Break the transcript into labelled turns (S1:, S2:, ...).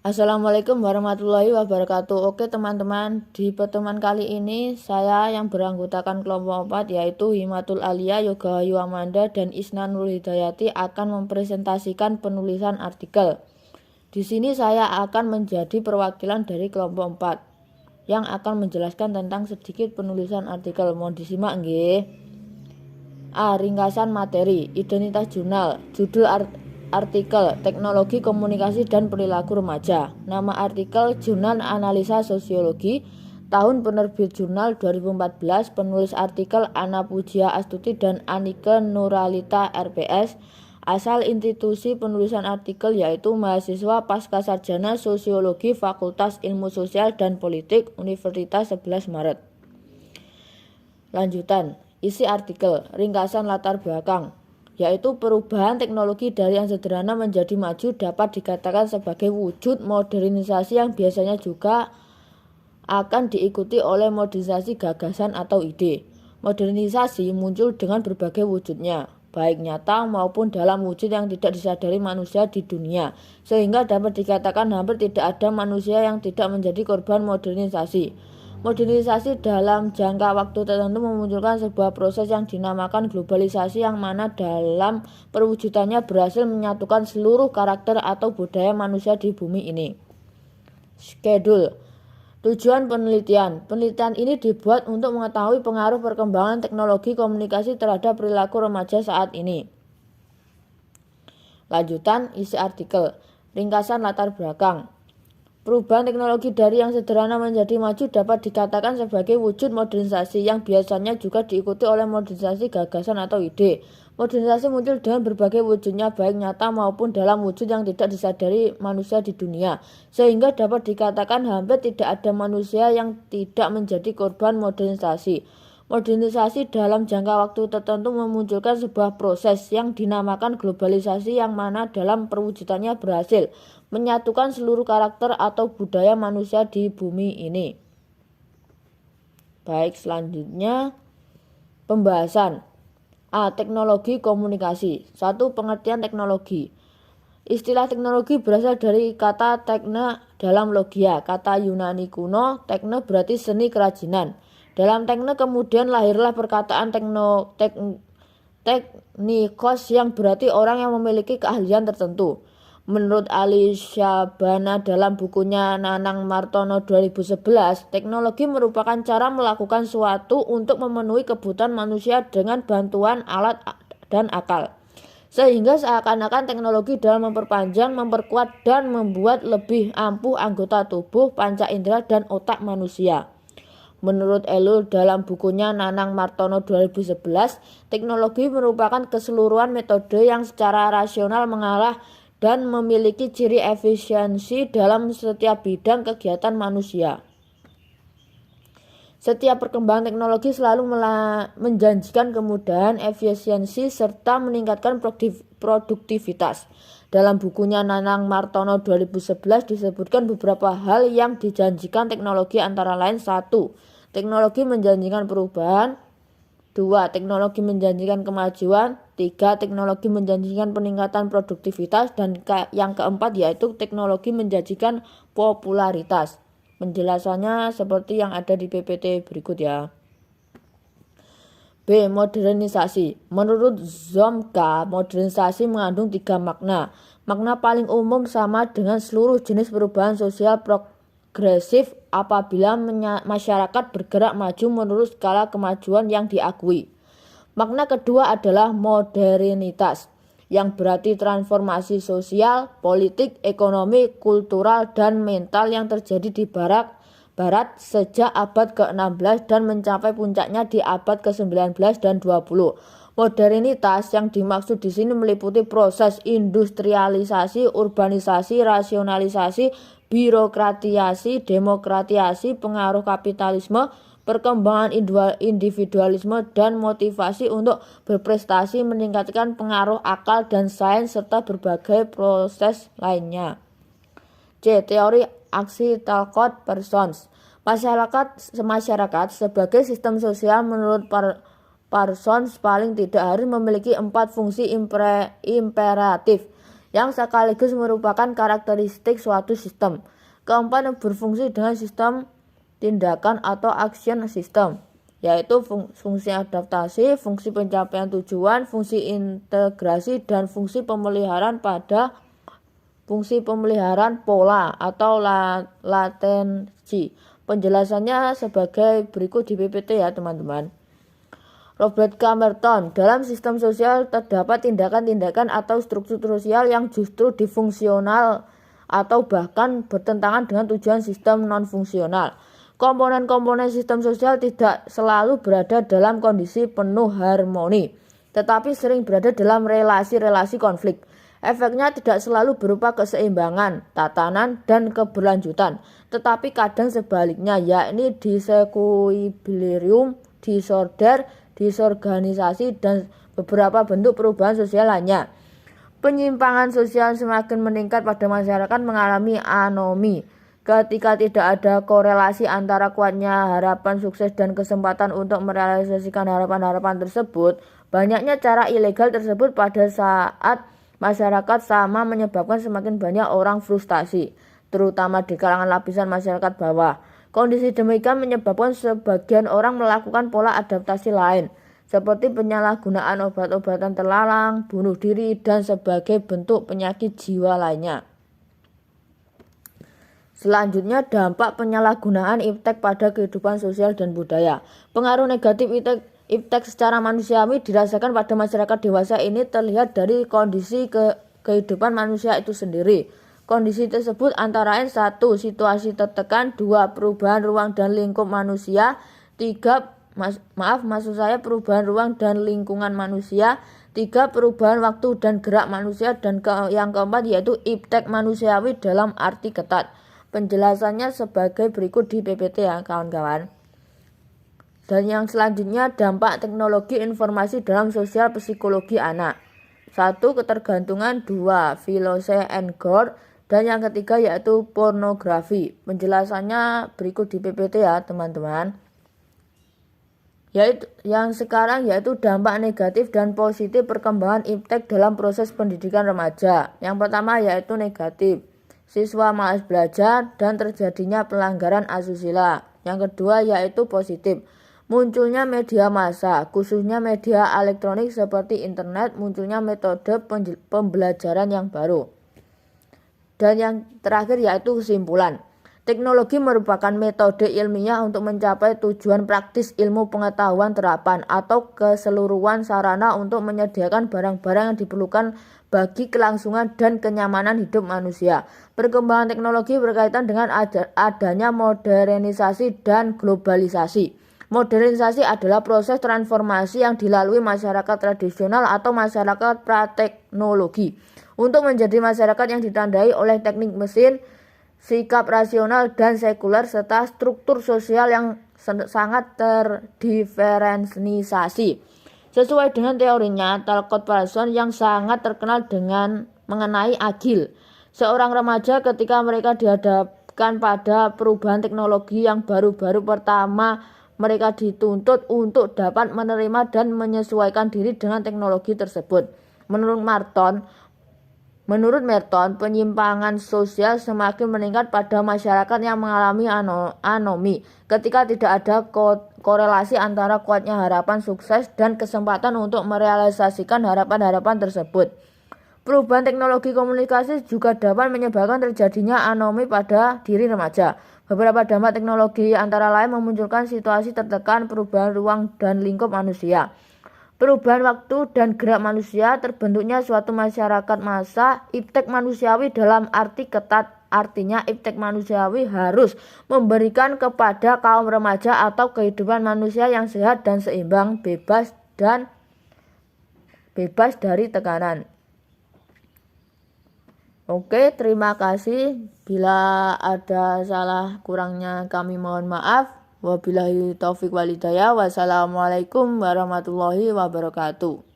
S1: Assalamualaikum warahmatullahi wabarakatuh. Oke teman-teman, di pertemuan kali ini saya yang beranggotakan kelompok 4 yaitu Himatul Alia, Yoga Wahyu Amanda, dan Isna Nurul Hidayati akan mempresentasikan penulisan artikel. Di sini saya akan menjadi perwakilan dari kelompok 4 yang akan menjelaskan tentang sedikit penulisan artikel. Mohon disimak nggih. Ringkasan materi, identitas jurnal, judul artikel, teknologi komunikasi dan perilaku remaja. Nama artikel, Jurnal Analisa Sosiologi, tahun penerbit jurnal 2014, penulis artikel Ana Pujia Astuti dan Anike Nuralita RPS. Asal institusi penulisan artikel yaitu mahasiswa Pascasarjana Sosiologi Fakultas Ilmu Sosial dan Politik Universitas 11 Maret. Lanjutan, isi artikel, ringkasan latar belakang, yaitu perubahan teknologi dari yang sederhana menjadi maju dapat dikatakan sebagai wujud modernisasi yang biasanya juga akan diikuti oleh modernisasi gagasan atau ide. Modernisasi muncul dengan berbagai wujudnya, baik nyata maupun dalam wujud yang tidak disadari manusia di dunia, sehingga dapat dikatakan hampir tidak ada manusia yang tidak menjadi korban modernisasi. Modernisasi dalam jangka waktu tertentu memunculkan sebuah proses yang dinamakan globalisasi yang mana dalam perwujudannya berhasil menyatukan seluruh karakter atau budaya manusia di bumi ini. Schedule. Tujuan penelitian. Penelitian ini dibuat untuk mengetahui pengaruh perkembangan teknologi komunikasi terhadap perilaku remaja saat ini. Lanjutan, isi artikel. Ringkasan latar belakang. Perubahan teknologi dari yang sederhana menjadi maju dapat dikatakan sebagai wujud modernisasi yang biasanya juga diikuti oleh modernisasi gagasan atau ide. Modernisasi muncul dengan berbagai wujudnya baik nyata maupun dalam wujud yang tidak disadari manusia di dunia, sehingga dapat dikatakan hampir tidak ada manusia yang tidak menjadi korban modernisasi. Modernisasi dalam jangka waktu tertentu memunculkan sebuah proses yang dinamakan globalisasi yang mana dalam perwujudannya berhasil menyatukan seluruh karakter atau budaya manusia di bumi ini. Baik, selanjutnya pembahasan. Teknologi komunikasi. 1. Pengertian teknologi. Istilah teknologi berasal dari kata tekne dalam logia. Kata Yunani kuno, tekne berarti seni kerajinan. Dalam tekne kemudian lahirlah perkataan teknikos yang berarti orang yang memiliki keahlian tertentu. Menurut Ali Syabana dalam bukunya Nanang Martono 2011, teknologi merupakan cara melakukan suatu untuk memenuhi kebutuhan manusia dengan bantuan alat dan akal. Sehingga seakan-akan teknologi dalam memperpanjang, memperkuat, dan membuat lebih ampuh anggota tubuh, panca indera, dan otak manusia. Menurut Elul dalam bukunya Nanang Martono 2011, teknologi merupakan keseluruhan metode yang secara rasional mengarah dan memiliki ciri efisiensi dalam setiap bidang kegiatan manusia. Setiap perkembangan teknologi selalu menjanjikan kemudahan, efisiensi, serta meningkatkan produktivitas. Dalam bukunya Nanang Martono 2011 disebutkan beberapa hal yang dijanjikan teknologi antara lain 1. Teknologi menjanjikan perubahan. 2. Teknologi menjanjikan kemajuan. 3. Teknologi menjanjikan peningkatan produktivitas. Dan yang keempat yaitu teknologi menjanjikan popularitas. Penjelasannya seperti yang ada di PPT berikut ya. B. Modernisasi. Menurut Zomka, modernisasi mengandung 3 makna. Makna paling umum sama dengan seluruh jenis perubahan sosial progresif apabila masyarakat bergerak maju menurut skala kemajuan yang diakui. Makna kedua adalah modernitas, yang berarti transformasi sosial, politik, ekonomi, kultural, dan mental yang terjadi di Barat sejak abad ke-16 dan mencapai puncaknya di abad ke-19 dan 20. Modernitas yang dimaksud di sini meliputi proses industrialisasi, urbanisasi, rasionalisasi, birokratisasi, demokratisasi, pengaruh kapitalisme, perkembangan individualisme, dan motivasi untuk berprestasi, meningkatkan pengaruh akal dan sains, serta berbagai proses lainnya. C. Teori aksi Talcott Parsons. Masyarakat sebagai sistem sosial menurut Parsons paling tidak harus memiliki 4 fungsi imperatif, yang sekaligus merupakan karakteristik suatu sistem. Keempat, berfungsi dengan sistem tindakan atau action system, yaitu fungsi adaptasi, fungsi pencapaian tujuan, fungsi integrasi, dan fungsi pemeliharaan pola atau latensi. Penjelasannya sebagai berikut di PPT ya teman-teman. Robert Camerton, dalam sistem sosial terdapat tindakan-tindakan atau struktur sosial yang justru disfungsional atau bahkan bertentangan dengan tujuan sistem non-fungsional. Komponen-komponen sistem sosial tidak selalu berada dalam kondisi penuh harmoni, tetapi sering berada dalam relasi-relasi konflik. Efeknya tidak selalu berupa keseimbangan, tatanan, dan keberlanjutan, tetapi kadang sebaliknya, yakni disequilibrium, disorder, disorganisasi, dan beberapa bentuk perubahan sosial lainnya. Penyimpangan sosial semakin meningkat pada masyarakat mengalami anomi. Ketika tidak ada korelasi antara kuatnya harapan sukses dan kesempatan untuk merealisasikan harapan-harapan tersebut, banyaknya cara ilegal tersebut pada saat masyarakat sama menyebabkan semakin banyak orang frustasi, terutama di kalangan lapisan masyarakat bawah. Kondisi demikian menyebabkan sebagian orang melakukan pola adaptasi lain, seperti penyalahgunaan obat-obatan terlarang, bunuh diri, dan sebagai bentuk penyakit jiwa lainnya. Selanjutnya, dampak penyalahgunaan iptek pada kehidupan sosial dan budaya. Pengaruh negatif iptek secara manusiawi dirasakan pada masyarakat dewasa ini terlihat dari kondisi kehidupan manusia itu sendiri. Kondisi tersebut antara lain 1. Situasi tertekan, 2. Perubahan ruang dan lingkup manusia, 3. Perubahan ruang dan lingkungan manusia, 3. Perubahan waktu dan gerak manusia, dan yang keempat yaitu iptek manusiawi dalam arti ketat. Penjelasannya sebagai berikut di PPT ya kawan-kawan. Dan yang selanjutnya, dampak teknologi informasi dalam sosial psikologi anak. 1. Ketergantungan, 2. Vilose and Gore, dan yang ketiga yaitu pornografi. Penjelasannya berikut di PPT ya teman-teman. Yang sekarang yaitu dampak negatif dan positif perkembangan iptek dalam proses pendidikan remaja. Yang pertama yaitu negatif, siswa malas belajar dan terjadinya pelanggaran asusila. Yang kedua yaitu positif, munculnya media massa, khususnya media elektronik seperti internet, munculnya metode pembelajaran yang baru. Dan yang terakhir yaitu kesimpulan. Teknologi merupakan metode ilmiah untuk mencapai tujuan praktis ilmu pengetahuan terapan atau keseluruhan sarana untuk menyediakan barang-barang yang diperlukan bagi kelangsungan dan kenyamanan hidup manusia. Perkembangan teknologi berkaitan dengan adanya modernisasi dan globalisasi. Modernisasi adalah proses transformasi yang dilalui masyarakat tradisional atau masyarakat prateknologi untuk menjadi masyarakat yang ditandai oleh teknik mesin, sikap rasional dan sekuler, serta struktur sosial yang sangat terdiferensiasi. Sesuai dengan teorinya Talcott Parsons yang sangat terkenal dengan mengenai agil, seorang remaja ketika mereka dihadapkan pada perubahan teknologi yang baru-baru, pertama mereka dituntut untuk dapat menerima dan menyesuaikan diri dengan teknologi tersebut. Menurut Merton, penyimpangan sosial semakin meningkat pada masyarakat yang mengalami anomi ketika tidak ada korelasi antara kuatnya harapan sukses dan kesempatan untuk merealisasikan harapan-harapan tersebut. Perubahan teknologi komunikasi juga dapat menyebabkan terjadinya anomi pada diri remaja. Beberapa dampak teknologi antara lain memunculkan situasi tertekan, perubahan ruang dan lingkup manusia, perubahan waktu dan gerak manusia, terbentuknya suatu masyarakat massa. Iptek manusiawi dalam arti ketat, artinya iptek manusiawi harus memberikan kepada kaum remaja atau kehidupan manusia yang sehat dan seimbang, bebas dari tekanan. Oke, terima kasih. Bila ada salah kurangnya kami mohon maaf. Wabillahi taufiq walhidayah. Wassalamualaikum warahmatullahi wabarakatuh.